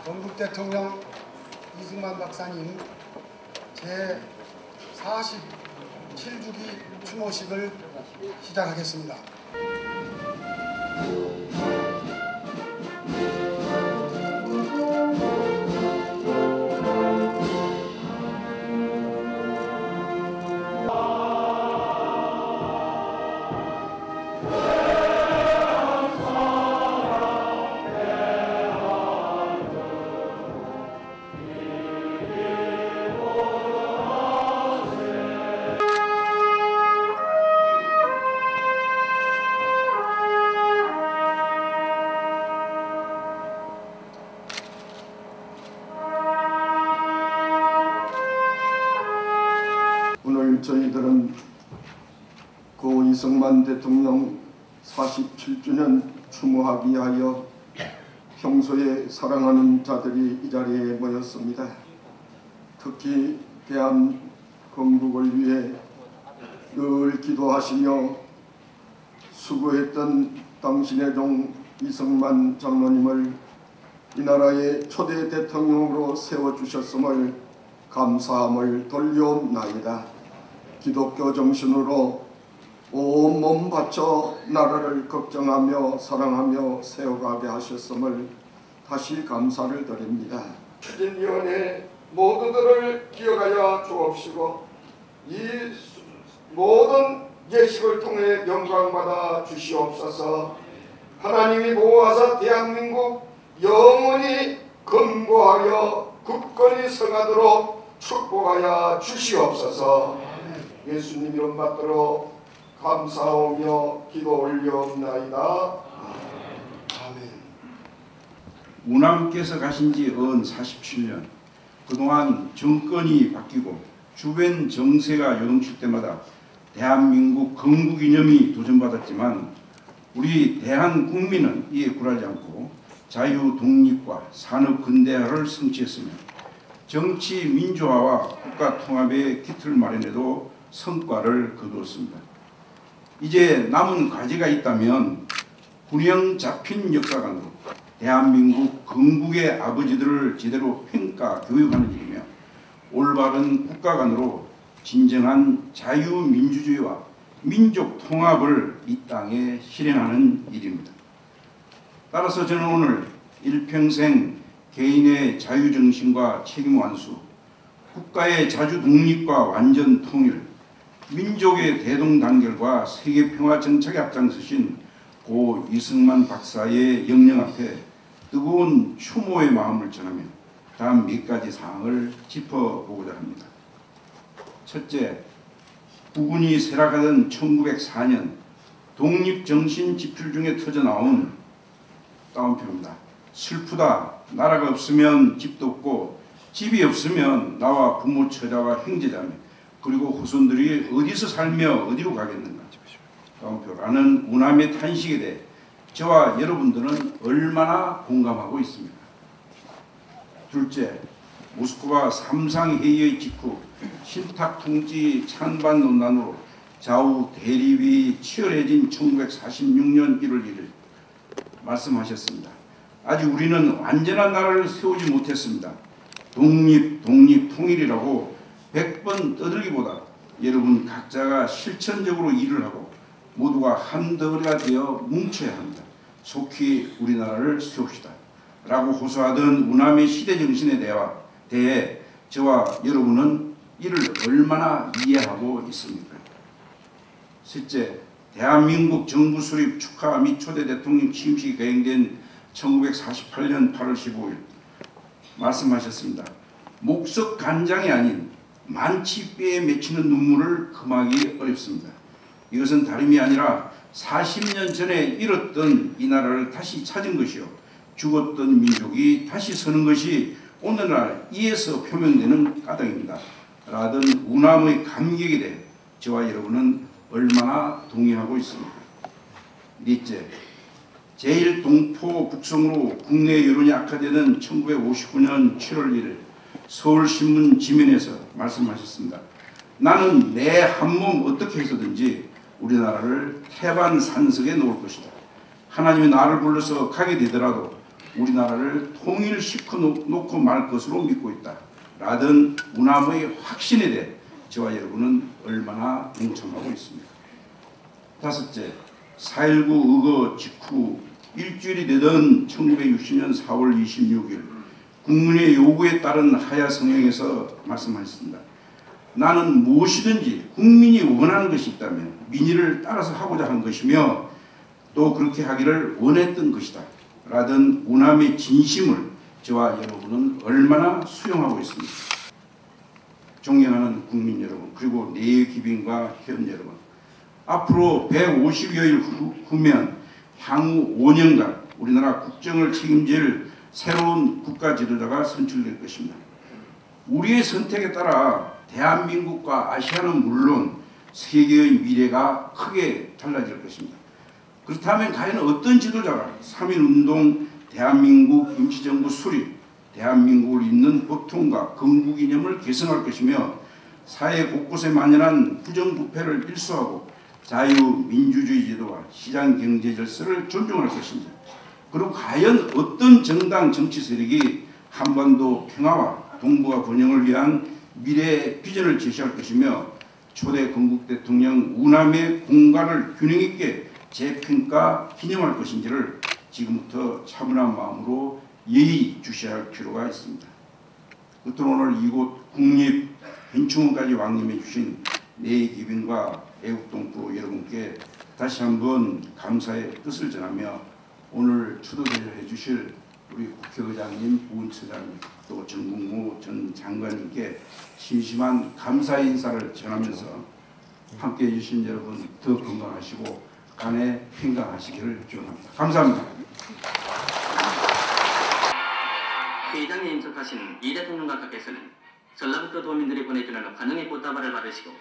건국 대통령 이승만 박사님 제47주기 추모식을 시작하겠습니다. 오늘 저희들은 고 이승만 대통령 47주년 추모하기 위하여 평소에 사랑하는 자들이 이 자리에 모였습니다. 특히 대한 건국을 위해 늘 기도하시며 수고했던 당신의 종 이승만 장로님을 이 나라의 초대 대통령으로 세워주셨음을 감사함을 돌려옵나이다. 기독교 정신으로 온몸 바쳐 나라를 걱정하며 사랑하며 세워가게 하셨음을 다시 감사를 드립니다. 추진위원회 모두들을 기억하여 주옵시고 이 모든 예식을 통해 영광받아 주시옵소서. 하나님이 보호하사 대한민국 영원히 건고하여 굳건히 성하도록 축복하여 주시옵소서. 예수님 이름 받들어 감사하며 기도 올려옵나이다. 아멘. 우남께서 가신 지 언 47년, 그동안 정권이 바뀌고 주변 정세가 요동칠 때마다 대한민국 건국 이념이 도전받았지만 우리 대한국민은 이에 굴하지 않고 자유 독립과 산업 근대화를 성취했으며 정치 민주화와 국가 통합의 기틀을 마련해도 성과를 거두었습니다. 이제 남은 과제가 있다면 균형 잡힌 역사관으로 대한민국 건국의 아버지들을 제대로 평가 교육하는 일이며 올바른 국가관으로 진정한 자유민주주의와 민족 통합을 이 땅에 실현하는 일입니다. 따라서 저는 오늘 일평생 개인의 자유정신과 책임 완수, 국가의 자주 독립과 완전 통일, 민족의 대동단결과 세계평화 정착에 앞장서신 고 이승만 박사의 영령 앞에 뜨거운 추모의 마음을 전하며 다음 몇 가지 사항을 짚어보고자 합니다. 첫째, 국운이 쇠락하던 1904년 독립정신 집필 중에 터져나온 따옴표입니다. 슬프다. 나라가 없으면 집도 없고 집이 없으면 나와 부모 처자와 형제자매 그리고 후손들이 어디서 살며 어디로 가겠는가. 따옴표라는 우남의 탄식에 대해 저와 여러분들은 얼마나 공감하고 있습니까? 둘째, 모스크바 삼상회의의 직후 신탁통치 찬반 논란으로 좌우 대립이 치열해진 1946년 1월 1일 말씀하셨습니다. 아직 우리는 완전한 나라를 세우지 못했습니다. 독립, 통일이라고 100번 떠들기보다 여러분 각자가 실천적으로 일을 하고 모두가 한덩어리가 되어 뭉쳐야 합니다. 속히 우리나라를 세웁시다. 라고 호소하던 우남의 시대정신에 대해 저와 여러분은 이를 얼마나 이해하고 있습니까? 셋째, 대한민국 정부 수립 축하 및 초대 대통령 취임식이 거행된 1948년 8월 15일 말씀하셨습니다. 목석 간장이 아닌 만치뼈에 맺히는 눈물을 금하기 어렵습니다. 이것은 다름이 아니라 40년 전에 잃었던 이 나라를 다시 찾은 것이요 죽었던 민족이 다시 서는 것이 오늘날 이에서 표명되는 까닭입니다. 라던 우남의 감격에 대해 저와 여러분은 얼마나 동의하고 있습니까? 넷째, 제1동포 북송으로 국내 여론이 악화되는 1959년 7월 1일 서울신문 지면에서 말씀하셨습니다. 나는 내 한 몸 어떻게 해서든지 우리나라를 태반산석에 놓을 것이다. 하나님이 나를 불러서 가게 되더라도 우리나라를 통일시켜 놓고 말 것으로 믿고 있다 라던 우남의 확신에 대해 저와 여러분은 얼마나 동참하고 있습니까? 다섯째, 4.19 의거 직후 일주일이 되던 1960년 4월 26일 국민의 요구에 따른 하야 성명에서 말씀하셨습니다. 나는 무엇이든지 국민이 원하는 것이 있다면 민의를 따라서 하고자 한 것이며 또 그렇게 하기를 원했던 것이다 라던 우남의 진심을 저와 여러분은 얼마나 수용하고 있습니까? 존경하는 국민 여러분, 그리고 내의 기빈과 회원 여러분, 앞으로 150여일 후면 향후 5년간 우리나라 국정을 책임질 새로운 국가 지도자가 선출될 것입니다. 우리의 선택에 따라 대한민국과 아시아는 물론 세계의 미래가 크게 달라질 것입니다. 그렇다면 과연 어떤 지도자가 3.1운동, 대한민국 임시정부 수립, 대한민국을 잇는 법통과 건국이념을 개성할 것이며 사회 곳곳에 만연한 부정부패를 일소하고 자유민주주의 제도와 시장경제 질서를 존중할 것입니다. 그리고 과연 어떤 정당 정치 세력이 한반도 평화와 동북아 번영을 위한 미래 비전을 제시할 것이며 초대 건국 대통령 우남의 공간을 균형 있게 재평가 기념할 것인지를 지금부터 차분한 마음으로 예의주시할 필요가 있습니다. 끝으로 오늘 이곳 국립현충원까지 왕림해 주신 내의 기빈과 애국동포 여러분께 다시 한번 감사의 뜻을 전하며 오늘 추도대를 해주실 우리 국회의장님, 부원처장님, 또 정국무 전 장관님께 심심한 감사 인사를 전하면서 함께해 주신 여러분 더 건강하시고 간에 평강하시기를 기원합니다. 감사합니다. 회의장에 인석하신 이 대통령 각하께서는 전라북도 도민들이 보내주는 환영의 꽃다발을 받으시고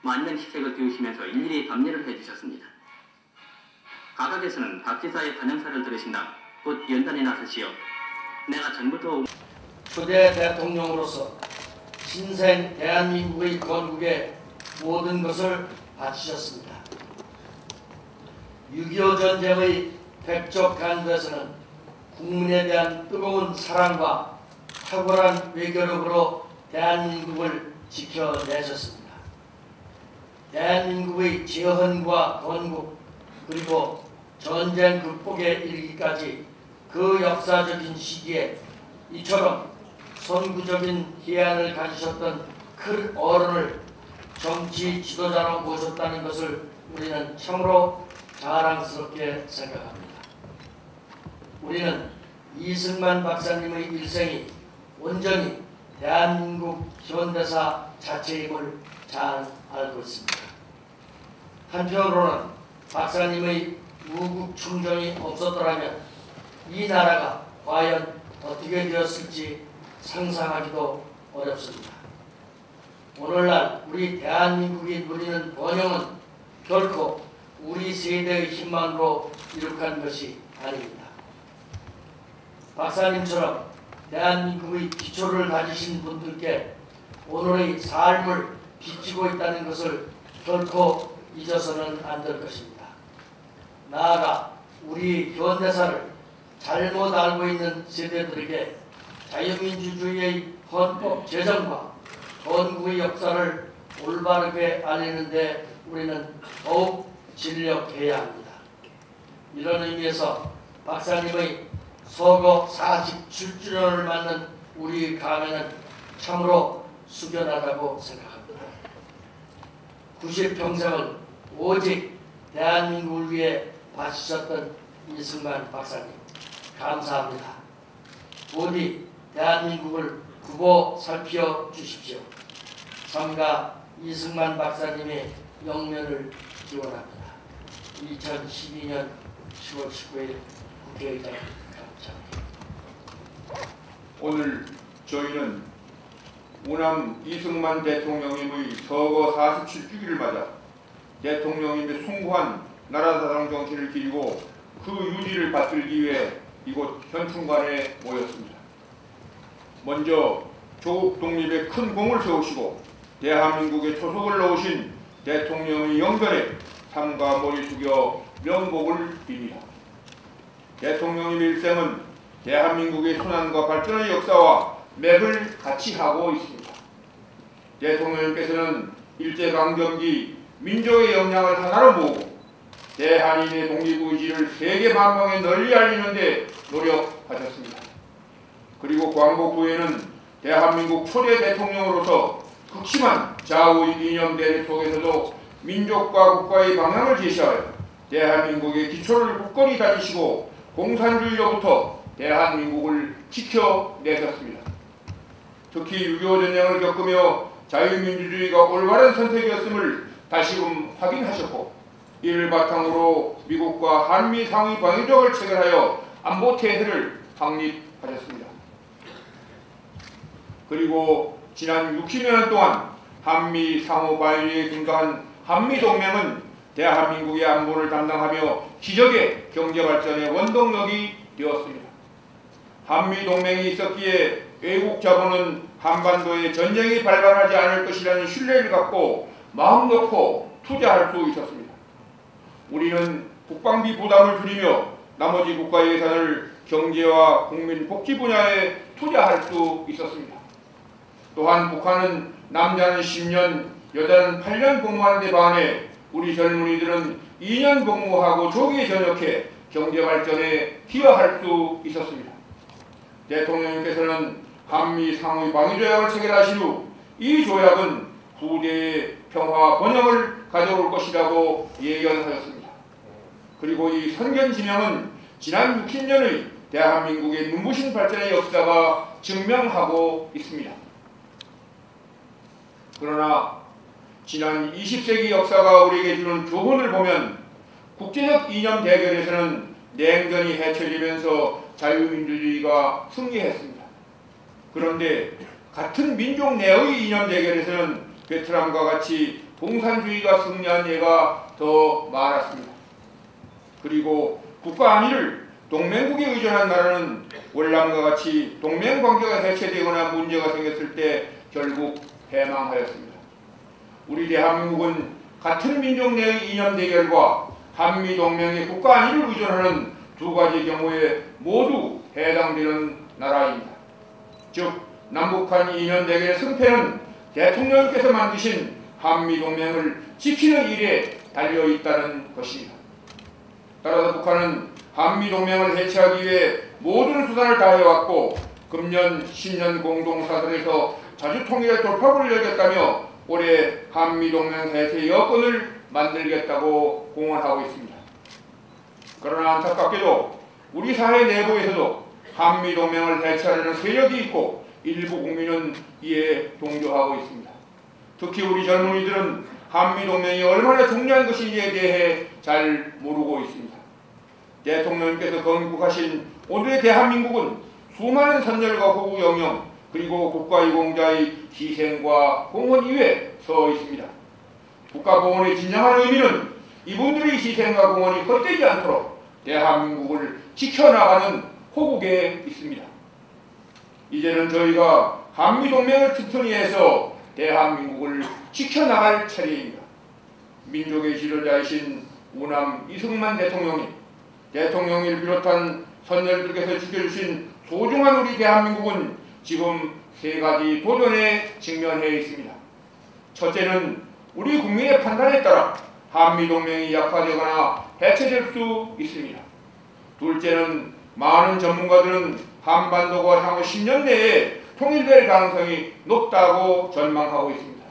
만년 희색을 띄우시면서 일일이 감례를 해주셨습니다. 각하께서는 박 지사의 환영사를 들으신 다음 곧 연단에 나서시어 내가 전부터 초대 대통령으로서 신생 대한민국의 건국에 모든 것을 바치셨습니다. 6.25 전쟁의 백적 간부에서는 국민에 대한 뜨거운 사랑과 탁월한 외교력으로 대한민국을 지켜내셨습니다. 대한민국의 재헌과 건국 그리고 전쟁 극복에 이르기까지 그 역사적인 시기에 이처럼 선구적인 희안을 가지셨던 큰 어른을 정치 지도자로 모셨다는 것을 우리는 참으로 자랑스럽게 생각합니다. 우리는 이승만 박사님의 일생이 온전히 대한민국 현대사 자체임을 잘 알고 있습니다. 한편으로는 박사님의 무국 충정이 없었더라면 이 나라가 과연 어떻게 되었을지 상상하기도 어렵습니다. 오늘날 우리 대한민국이 누리는 번영은 결코 우리 세대의 힘만으로 이룩한 것이 아닙니다. 박사님처럼 대한민국의 기초를 다지신 분들께 오늘의 삶을 빚지고 있다는 것을 결코 잊어서는 안 될 것입니다. 나아가 우리 현대사를 잘못 알고 있는 세대들에게 자유민주주의의 헌법 제정과 건국의 역사를 올바르게 알리는 데 우리는 더욱 진력해야 합니다. 이런 의미에서 박사님의 서거 47주년을 맞는 우리 감회는 참으로 숙연하다고 생각합니다. 90평생을 오직 대한민국을 위해 바치셨던 이승만 박사님 감사합니다. 부디 대한민국을 구보 살피어 주십시오. 삼가 이승만 박사님의 영면을 기원합니다. 2012년 10월 19일 국회의장 감사합니다. 오늘 저희는 우남 이승만 대통령님의 서거 47주기를 맞아 대통령님의 숭고한 나라사랑 정신을 기리고 그 유지를 받들기 위해 이곳 현충관에 모였습니다. 먼저 조국 독립에 큰 공을 세우시고 대한민국에 초석을 넣으신 대통령의 영변에 삼가 머리 숙여 명복을 빕니다. 대통령님의 일생은 대한민국의 순환과 발전의 역사와 맥을 같이 하고 있습니다. 대통령님께서는 일제강점기 민족의 역량을 하나로 모으고 대한민국의 독립의지를 세계 만방에 널리 알리는 데 노력하셨습니다. 그리고 광복 후에는 대한민국 초대 대통령으로서 극심한 좌우 이념 대립 속에서도 민족과 국가의 방향을 제시하여 대한민국의 기초를 굳건히 다지시고 공산주의로부터 대한민국을 지켜내셨습니다. 특히 6.25 전쟁을 겪으며 자유민주주의가 올바른 선택이었음을 다시금 확인하셨고, 이를 바탕으로 미국과 한미 상위 방위조약을 체결하여 안보태세를 확립하셨습니다. 그리고 지난 60년 동안 한미 상호 방위조약에 근거한 한미동맹은 대한민국의 안보를 담당하며 기적의 경제발전의 원동력이 되었습니다. 한미동맹이 있었기에 외국 자본은 한반도에 전쟁이 발발하지 않을 것이라는 신뢰를 갖고 마음 놓고 투자할 수 있었습니다. 우리는 국방비 부담을 줄이며 나머지 국가 예산을 경제와 국민 복지 분야에 투자할 수 있었습니다. 또한 북한은 남자는 10년, 여자는 8년 복무하는 데 반해 우리 젊은이들은 2년 복무하고 조기에 전역해 경제발전에 기여할 수 있었습니다. 대통령님께서는 한미 상호 방위조약을 체결하신 후 이 조약은 후대의 평화와 번영을 가져올 것이라고 예견하였습니다. 그리고 이 선견지명은 지난 60년의 대한민국의 눈부신 발전의 역사가 증명하고 있습니다. 그러나 지난 20세기 역사가 우리에게 주는 교훈을 보면 국제적 이념 대결에서는 냉전이 해쳐지면서 자유민주주의가 승리했습니다. 그런데 같은 민족 내의 이념 대결에서는 베트남과 같이 공산주의가 승리한 예가 더 많았습니다. 그리고 국가 안위를 동맹국에 의존한 나라는 월남과 같이 동맹관계가 해체되거나 문제가 생겼을 때 결국 패망하였습니다. 우리 대한민국은 같은 민족 내의 이념 대결과 한미동맹의 국가 안위를 의존하는 두 가지 경우에 모두 해당되는 나라입니다. 즉 남북한 이념 대결의 승패는 대통령께서 만드신 한미동맹을 지키는 일에 달려있다는 것입니다. 따라서 북한은 한미동맹을 해체하기 위해 모든 수단을 다해왔고 금년 신년 공동사설에서 자주통일의 돌파구를 열겠다며 올해 한미동맹 해체 여건을 만들겠다고 공언하고 있습니다. 그러나 안타깝게도 우리 사회 내부에서도 한미동맹을 해체하려는 세력이 있고 일부 국민은 이에 동조하고 있습니다. 특히 우리 젊은이들은 한미동맹이 얼마나 중요한 것인지에 대해 잘 모르고 있습니다. 대통령님께서 건국하신 오늘의 대한민국은 수많은 선열과 호구 영영 그리고 국가유공자의 희생과 공헌 위에 서 있습니다. 국가보훈의 진정한 의미는 이분들의 희생과 공헌이 헛되지 않도록 대한민국을 지켜나가는 호국에 있습니다. 이제는 저희가 한미동맹을 튼튼히 해서 대한민국을 지켜나갈 차례입니다. 민족의 지도자이신 우남 이승만 대통령을 비롯한 선열들께서 지켜주신 소중한 우리 대한민국은 지금 세 가지 도전에 직면해 있습니다. 첫째는 우리 국민의 판단에 따라 한미동맹이 약화되거나 해체될 수 있습니다. 둘째는 많은 전문가들은 한반도가 향후 10년 내에 통일될 가능성이 높다고 전망하고 있습니다.